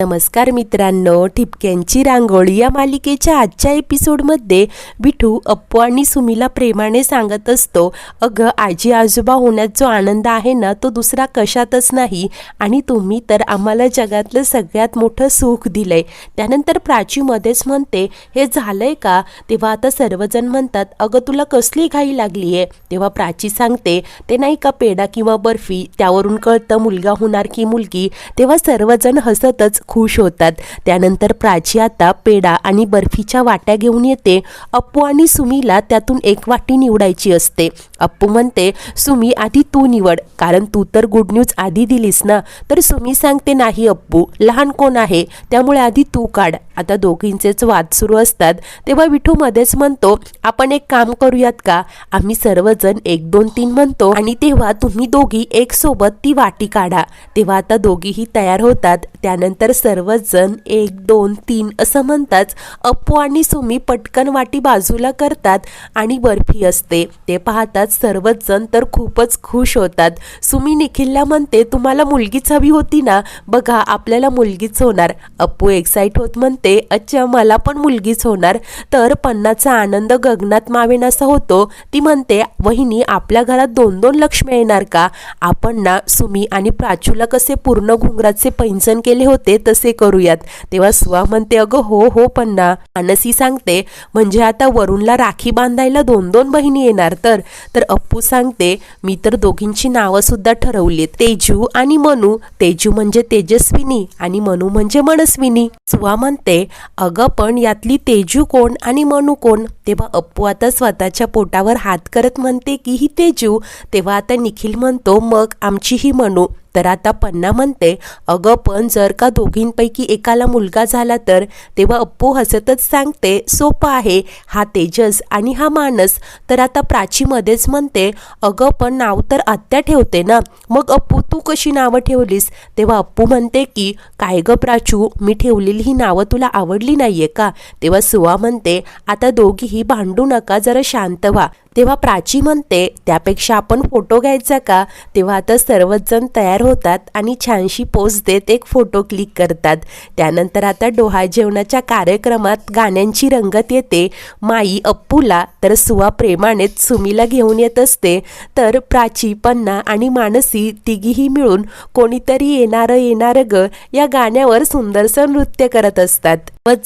नमस्कार मित्रांनो, ठिपक्यांची रांगोळी या मालिकेच्या आजच्या एपिसोडमध्ये विठू अप्पू आणि सुमीला प्रेमाने सांगत असतो, अगं आजी आजोबा होण्यात जो आनंद आहे ना तो दुसरा कशातच नाही आणि तुम्ही तर आम्हाला जगातलं सगळ्यात मोठं सुख दिलंय. त्यानंतर प्राची मध्येच म्हणते, हे झालंय का? तेव्हा आता सर्वजण म्हणतात, अगं तुला कसली घाई लागलीये? तेव्हा प्राची सांगते, ते नाही का पेढा किंवा बर्फी, त्यावरून कळतं मुलगा होणार की मुलगी. तेव्हा सर्वजण हसतच खुश होतात. त्यानंतर प्राची आता पेढा आणि बर्फीच्या वाट्या घेऊन येते. अप्पू आणि सुमीला त्यातून एक वाटी निवडायची असते. अप्पू म्हणते, सुमी आधी तू निवड, कारण तू तर गुड न्यूज आधी दिलीस ना. तर सुमी सांगते, नाही अप्पू, लहान कोण आहे, त्यामुळे आधी तू काढ. आता दोघींचेच वाद सुरू असतात. तेव्हा विठू मध्येच म्हणतो, आपण एक काम करूयात का? आम्ही सर्वजण 1 2 3 म्हणतो आणि तेव्हा तुम्ही दोघी एक सोबत ती वाटी काढा. तेव्हा आता दोघीही तयार होतात. त्यानंतर सर्वजण 1 2 3 असं म्हणतात. अप्पू आणि सुमी पटकन वाटी बाजूला करतात आणि बर्फी असते ते पाहतात सर्वच जण तर खूपच खुश होतात. सुमी निखिलला म्हणते, तुम्हाला मुलगीच हवी होती ना, बघा आपल्याला मुलगीच होणार. अप्पू एक्साइट होत म्हणते, अच्छा मला पण मुलगीच होणार. तर पन्नाचा आनंद गगनात मावेनासा होतो. ती म्हणते, वहिनी आपल्या घरात 2 2 लक्ष्मी येणार का? आपण ना सुमी आणि प्राचूला कसे पूर्ण घुंगराचे पैंजण केले होते तसे करूयात. तेव्हा सुवा म्हणते, अगं हो हो पन्ना. मानसी सांगते, म्हणजे आता वरुणला राखी बांधायला 2 2 बहिणी येणार तर अप्पू सांगते, मी तर दोघींची नावं सुद्धा ठरवलीत, तेजू आणि मनू. तेजू म्हणजे तेजस्विनी आणि मनू म्हणजे मनस्विनी. सुवा म्हणते, अगं पण यातली तेजू कोण आणि मनू कोण? तेव्हा अप्पू आता स्वतःच्या पोटावर हात करत म्हणते की ही तेजू. तेव्हा आता निखिल म्हणतो, मग आमची ही मनू. तर आता पन्ना म्हणते, अगं पण जर का दोघींपैकी एकाला मुलगा झाला तर? तेव्हा अप्पू हसतच सांगते, सोपं आहे, हा तेजस आणि हा मानस. तर आता प्राची मध्येच म्हणते, अगं पण नाव तर आत्या ठेवते ना, मग अप्पू तू कशी नावं ठेवलीस? तेव्हा अप्पू म्हणते की, काय ग प्राचू, मी ठेवलेली ही नावं तुला आवडली नाहीये का? तेव्हा सुवा म्हणते, आता दोघीही भांडू नका, जरा शांत व्हा. तेव्हा प्राची म्हणते, त्यापेक्षा आपण फोटो घ्यायचा का? तेव्हा आता सर्वच जण तयार होतात आणि छानशी पोज देत एक फोटो क्लिक करतात. त्यानंतर आता डोहाळे जेवणाच्या कार्यक्रमात गाण्यांची रंगत येते. माई अप्पूला तर सुवा प्रेमानेच सुमीला घेऊन येत असते. तर प्राची, पन्ना आणि मानसी तिघीही मिळून कोणीतरी येणार ग या गाण्यावर सुंदरसं नृत्य करत असतात.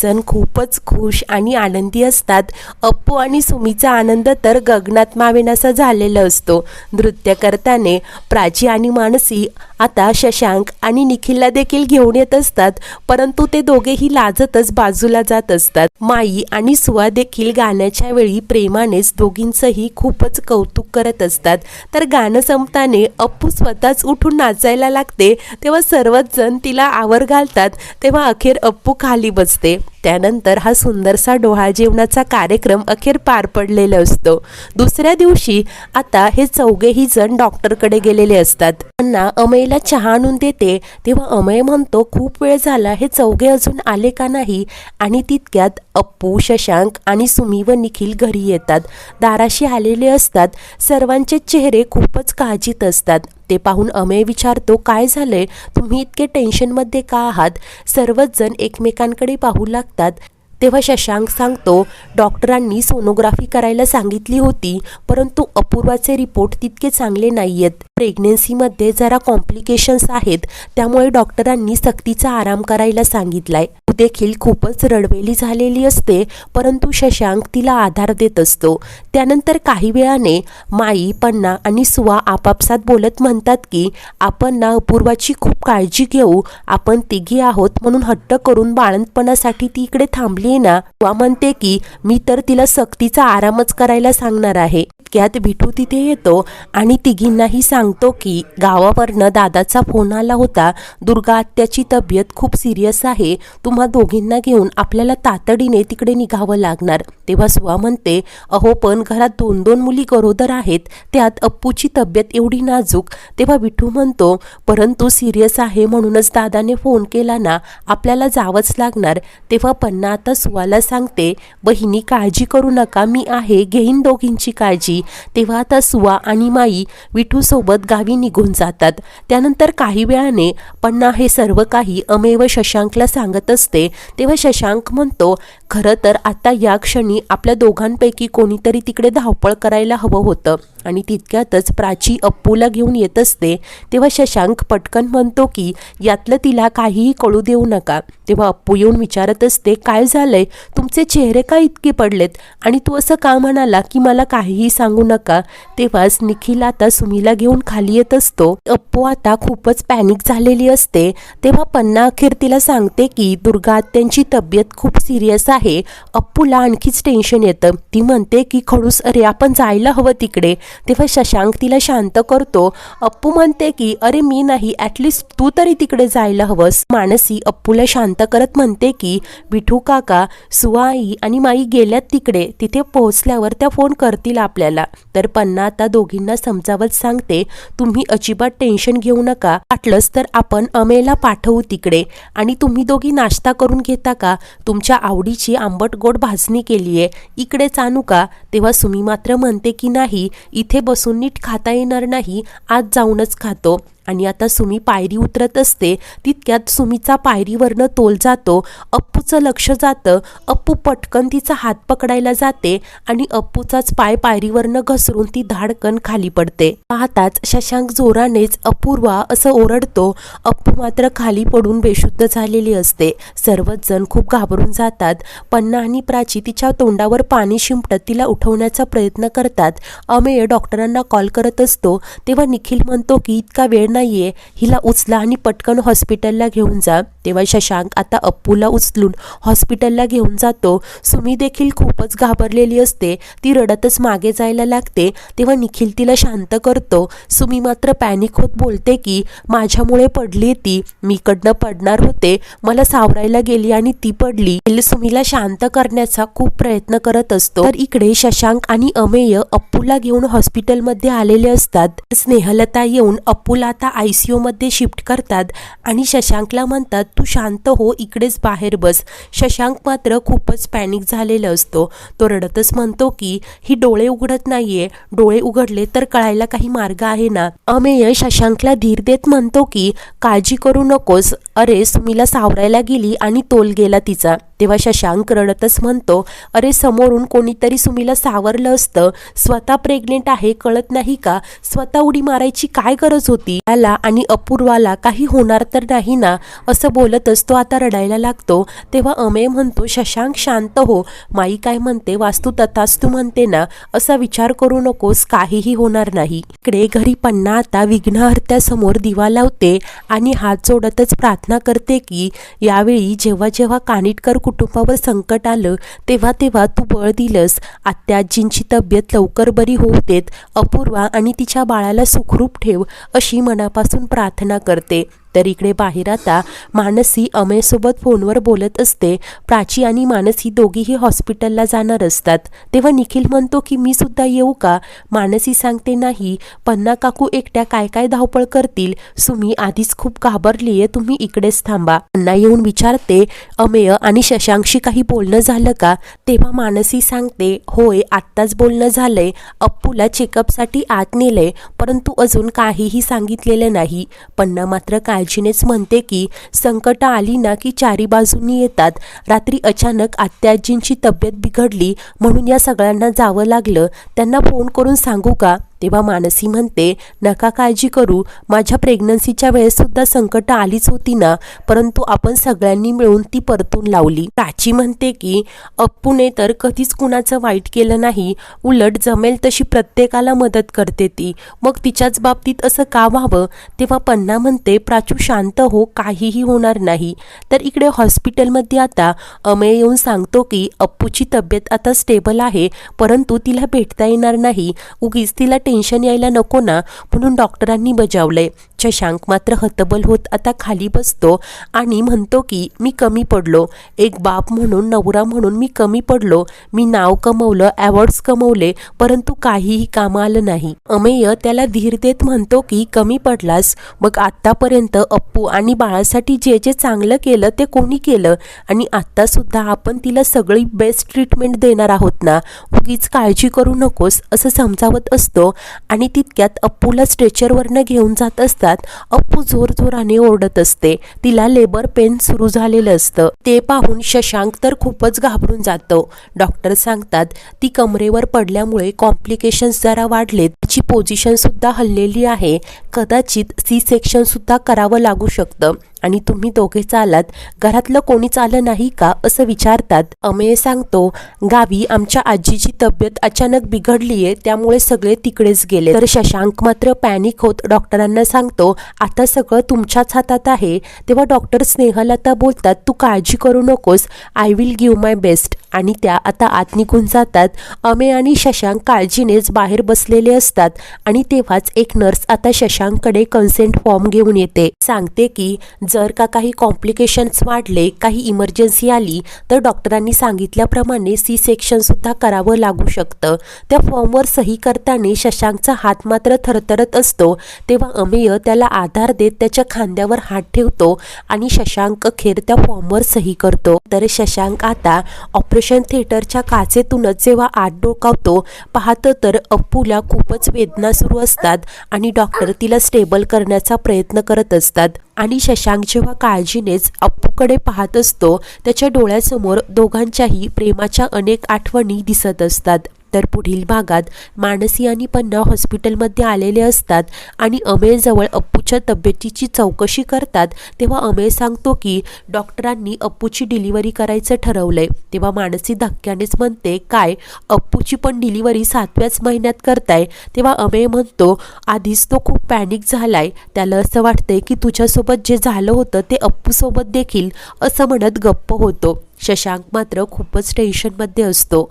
जण खूपच खुश आणि आनंदी असतात. अप्पू आणि सुमीचा आनंद तर गगनात मावेनासा झालेला असतो. नृत्य करताना प्राची आणि मानसी आता शशांक आणि निखिलला देखील घेऊन येत असतात, परंतु ते दोघेही लाजतच बाजूला जात असतात. माई आणि सुवा देखील गाण्याच्या वेळी प्रेमानेच दोघींचंही खूपच कौतुक करत असतात. तर गाणं संपताना अप्पू स्वतःच उठून नाचायला लागते. तेव्हा सर्वच जण तिला आवर घालतात. तेव्हा अखेर अप्पू खाली बसते. त्यानंतर हा सुंदरसा डोहाळे जेवणाचा कार्यक्रम अखेर पार पडलेला असतो. दुसऱ्या दिवशी आता हे चौघेही जण डॉक्टरकडे गेलेले असतात. त्यांना अमयला चहा आणून देते. तेव्हा अमय म्हणतो, खूप वेळ झाला, हे चौघे अजून आले का नाही? आणि तितक्यात अप्पू, शशांक आणि सुमी व निखिल घरी येतात. दाराशी आलेले असतात. सर्वांचे चेहरे खूपच काळजीत असतात. ते पाहून अमय विचारतो, काय झालंय? तुम्ही इतके टेन्शनमध्ये का आहात? सर्वच जण एकमेकांकडे पाहू लागतात. तेव्हा शशांक सांगतो, डॉक्टरांनी सोनोग्राफी करायला सांगितली होती, परंतु अपूर्वाचे रिपोर्ट तितके चांगले नाहीयेत. प्रेग्नेन्सीमध्ये जरा कॉम्प्लिकेशन्स आहेत, त्यामुळे डॉक्टरांनी सक्तीचा आराम करायला सांगितलाय. देखील खूपच रडवेली झालेली असते, परंतु शशांक तिला आधार देत असतो. त्यानंतर काही वेळाने माई, पन्ना आणि सुवा आपापसात बोलत म्हणतात की, आपण ना अपूर्वाची खूप काळजी घेऊ. आपण तिघी आहोत म्हणून हट्ट करून बाळंतपणासाठी ती इकडे थांबली ना. सुवा म्हणते की, मी तर तिला सक्तीचा आरामच करायला सांगणार आहे. इतक्यात विठू तिथे येतो आणि तिघींनाही सांगतो की, गावावरनं दादाचा फोन आला होता. दुर्गा आत्याची तब्येत खूप सिरियस आहे. तुम्हा दोघींना घेऊन आपल्याला तातडीने तिकडे निघावं लागणार. तेव्हा सुवा म्हणते, अहो पण घरात 2 2 मुली गरोदर आहेत, त्यात अप्पूची तब्येत एवढी नाजूक. तेव्हा विठू म्हणतो, परंतु सिरियस आहे म्हणूनच दादाने फोन केला ना, आपल्याला जावंच लागणार. तेव्हा पन्ना आता सुवाला सांगते, बहिणी काळजी करू नका, मी आहे, घेईन दोघींची काळजी. तेव्हा आता सुवा आणि माई विठूसोबत गावी निघून जातात. त्यानंतर काही वेळाने पन्ना हे सर्व काही अमेय व शशांकला सांगत असते. तेव्हा शशांक म्हणतो, खरं तर आता या क्षणी आपल्या दोघांपैकी कोणीतरी तिकडे धावपळ करायला हवं होतं. आणि तितक्यातच प्राची अप्पूला घेऊन येत असते. तेव्हा शशांक पटकन म्हणतो की यातलं तिला काहीही कळू देऊ नका. तेव्हा अप्पू येऊन विचारत असते, काय झालंय, तुमचे चेहरे का इतके पडलेत आणि तू असं का म्हणाला की मला काहीही सांगू नका. तेव्हाच निखिल आता सुमीला घेऊन खाली येत असतो. अप्पू आता खूपच पॅनिक झालेली असते. तेव्हा पन्ना अखेर तिला सांगते की दुर्गा आत्यांची तब्येत खूप सिरियस आहे. अप्पूला आणखीच टेन्शन येतं. ती म्हणते की खडूस, अरे आपण जायला हवं तिकडे. तेव्हा शशांक तिला शांत करतो. अप्पू म्हणते की अरे मी नाही, ॲटलिस्ट तू तरी तिकडे जायला हवंस. मानसी अप्पूला शांत करत म्हणते की विठू काका, सुवाई आणि माई गेल्यात तिकडे, तिथे पोहोचल्यावर त्या फोन करतील आपल्याला. तर पन्ना आता दोघींना समजावत सांगते, तुम्ही अजिबात टेन्शन घेऊ नका, वाटलंच तर आपण अमेयला पाठवू तिकडे. आणि तुम्ही दोघी नाश्ता करून घेता का? तुमच्या आवडीची आंबट गोड भाजणी केलीये, इकडेच आणू का? तेव्हा सुमी मात्र म्हणते की नाही, इथे बसून नीट खाता येणार नाही, आज जाऊनच खातो. आणि आता सुमी पायरी उतरत असते. तितक्यात सुमीचा पायरीवरनं तोल जातो. अप्पूचं लक्ष जातं. अप्पू पटकन तिचा हात पकडायला जाते आणि अप्पूचाच पाय पायरीवरनं घसरून ती धाडकन खाली पडते. पाहताच शशांक जोरानेच अपूर्वा असं ओरडतो. अप्पू मात्र खाली पडून बेशुद्ध झालेली असते. सर्वच जण खूप घाबरून जातात. पन्ना आणि प्राची तिच्या तोंडावर पाणी शिंपटत तिला उठवण्याचा प्रयत्न करतात. अमेय डॉक्टरांना कॉल करत असतो. तेव्हा निखिल म्हणतो की इतका वेळ नाहीये, हिला उचला आणि पटकन हॉस्पिटलला घेऊन जा. तेव्हा शशांक आता अप्पूला उचलून हॉस्पिटलला घेऊन जातो. सुमी देखील खूपच घाबरलेली असते. ती रडतच मागे जायला लागते. तेव्हा निखिल तिला शांत करतो. सुमी मात्र पॅनिक होत बोलते की माझ्यामुळे पडली ती, मी कडनं पडणार होते, मला सावरायला गेली आणि ती पडली. सुमीला शांत करण्याचा खूप प्रयत्न करत असतो. तर इकडे शशांक आणि अमेय अप्पूला घेऊन हॉस्पिटलमध्ये आलेले असतात. स्नेहलता येऊन अप्पूला ICU मध्ये शिफ्ट करतात आणि शशांकला म्हणतात, तू शांत हो, इकडेच बाहेर बस. शशांक मात्र खूपच पॅनिक झालेला असतो. तो रडतच म्हणतो की ही डोळे उघडत नाहीये, डोळे उघडले तर कळायला काही मार्ग आहे ना. अमेय शशांकला धीर देत म्हणतो की काळजी करू नकोस, अरे सुमीला सावरायला गेली आणि तोल गेला तिचा. तेव्हा शशांक रडतच म्हणतो, अरे समोरून कोणीतरी सुमीला सावरलं असतं, स्वतः प्रेग्नेंट आहे कळत नाही का, स्वतः उडी मारायची काय गरज होती, त्याला आणि अपूर्वाला काही होणार तर नाही ना, असं बोलत असतो. आता रडायला लागतो. तेव्हा अमेय म्हणतो, शशांक शांत हो, माई काय म्हणते वास्तू तथास्तू म्हणते ना, असा विचार करू नकोस, काहीही होणार नाही. इकडे घरी पन्ना आता विघ्नहर्त्यासमोर दिवा लावते आणि हात जोडतच प्रार्थना करते की यावेळी जेव्हा जेव्हा कानिटकर कुटुंबावर संकट आलं तेव्हा तेव्हा तू बळ दिलंस. आत्या आजींची तब्येत लवकर बरी होऊ देत, अपूर्वा आणि तिच्या बाळाला सुखरूप ठेव, अशी मनापासून प्रार्थना करते. तर इकडे बाहेर आता मानसी अमेयसोबत फोनवर बोलत असते. प्राची आणि मानसी दोघीही हॉस्पिटलला जाणार असतात. तेव्हा निखिल म्हणतो की मी सुद्धा येऊ का? मानसी सांगते नाही, पन्ना काकू एकट्या काय काय धावपळ करतील, सुमी आधीच खूप घाबरली आहे, तुम्ही इकडेच थांबा. पन्ना येऊन विचारते, अमेय आणि शशांकशी काही बोलणं झालं का? तेव्हा मानसी सांगते, होय आत्ताच बोलणं झालंय, अप्पूला चेकअपसाठी आत नेलंय, परंतु अजून काहीही सांगितलेलं नाही. पन्ना मात्र काळजीनेच म्हणते की संकट आली ना की चारी बाजूंनी येतात. रात्री अचानक आत्याजींची तब्येत बिघडली म्हणून या सगळ्यांना जावं लागलं, त्यांना फोन करून सांगू का? तेव्हा मानसी म्हणते, नका काळजी करू, माझ्या प्रेग्नन्सीच्या वेळेस सुद्धा संकट आलीच होती ना, परंतु आपण सगळ्यांनी मिळून ती परतून लावली. प्राची म्हणते की अप्पूने तर कधीच कुणाचं वाईट केलं नाही, उलट जमेल तशी प्रत्येकाला मदत करते ती, मग तिच्याच बाबतीत असं का व्हावं? तेव्हा पन्ना म्हणते, प्राचू शांत हो, काहीही होणार नाही. तर इकडे हॉस्पिटलमध्ये आता अमेय येऊन सांगतो की अप्पूची तब्येत आता स्टेबल आहे, परंतु तिला भेटता येणार नाही, उगीच तिला टेन्शन यायला नको ना, म्हणून डॉक्टरांनी बजावलंय. शशांक मात्र हतबल होत आता खाली बसतो आणि म्हणतो की मी कमी पडलो, एक बाप म्हणून, नवरा म्हणून मी कमी पडलो. मी नाव कमवलं, अवॉर्ड्स कमवले, परंतु काहीही कामं आलं नाही. अमेय त्याला धीर देत म्हणतो की कमी पडलास, मग आत्तापर्यंत अप्पू आणि बाळासाठी जे जे चांगलं केलं ते कोणी केलं, आणि आत्ता सुद्धा आपण तिला सगळी बेस्ट ट्रीटमेंट देणार आहोत ना, उगीच काळजी करू नकोस असं समजावत असतो. आणि तितक्यात अप्पूला स्ट्रेचरवरनं घेऊन जात असतात. अप्पू जोरजोराने ओरडत असते, तिला लेबर पेन सुरू झालेलं असतं. ते पाहून शशांक तर खूपच घाबरून जातो. डॉक्टर सांगतात ती कमरेवर पडल्यामुळे कॉम्प्लिकेशन्स जरा वाढलेत, तिची पोझिशन सुद्धा हललेली आहे, कदाचित सी सेक्शन सुद्धा करावं लागू शकतं, आणि तुम्ही दोघे चालात, घरातलं कोणीच आलं नाही का असं विचारतात. अमेय सांगतो गावी आमच्या आजीची तब्येत अचानक बिघडलीये, त्यामुळे सगळे तिकडेच गेले. तर शशांक मात्र पॅनिक होत डॉक्टरांना सांगतो आता सगळं तुमच्याच हातात आहे. तेव्हा डॉक्टर स्नेहलता बोलतात तू काळजी करू नकोस, I will give my best, आणि त्या आता आत निघून जातात. अमेय आणि शशांक काळजीनेच बाहेर बसलेले असतात. आणि तेव्हाच एक नर्स आता शशांककडे कन्सेंट फॉर्म घेऊन येते, सांगते की जर का काही कॉम्प्लिकेशन्स वाढले, काही इमर्जन्सी आली तर डॉक्टरांनी सांगितल्याप्रमाणे सी सेक्शन सुद्धा करावं लागू शकतं. त्या फॉर्मवर सही करताना शशांकचा हात मात्र थरथरत असतो. तेव्हा अमेय त्याला आधार देत त्याच्या खांद्यावर हात ठेवतो आणि शशांक अखेर त्या फॉर्मवर सही करतो. तर शशांक आता ऑपरेशन थिएटरच्या काचेतूनच जेव्हा आत डोकावतो, पाहतं तर अप्पूला खूपच वेदना सुरू असतात आणि डॉक्टर तिला स्टेबल करण्याचा प्रयत्न करत असतात. आणि शशांक जेव्हा काळजीनेच अप्पूकडे पाहत असतो, त्याच्या डोळ्यासमोर दोघांच्याही प्रेमाच्या अनेक आठवणी दिसत असतात. तर पुढील भागात मानसी आणि पन्ना हॉस्पिटलमध्ये आलेले असतात आणि अमेयजवळ अप्पूच्या तब्येतीची चौकशी करतात. तेव्हा अमेय सांगतो की डॉक्टरांनी अप्पूची डिलिव्हरी करायचं ठरवलंय. तेव्हा मानसी धक्क्यानेच म्हणते काय, अप्पूची पण डिलिव्हरी 7व्याच महिन्यात करताय? तेव्हा अमेय म्हणतो आधीच तो खूप पॅनिक झालाय, त्याला असं वाटतंय की तुझ्यासोबत जे झालं होतं ते अप्पूसोबत देखील, असं म्हणत गप्प होतो. शशांक मात्र खूपच टेन्शनमध्ये असतो.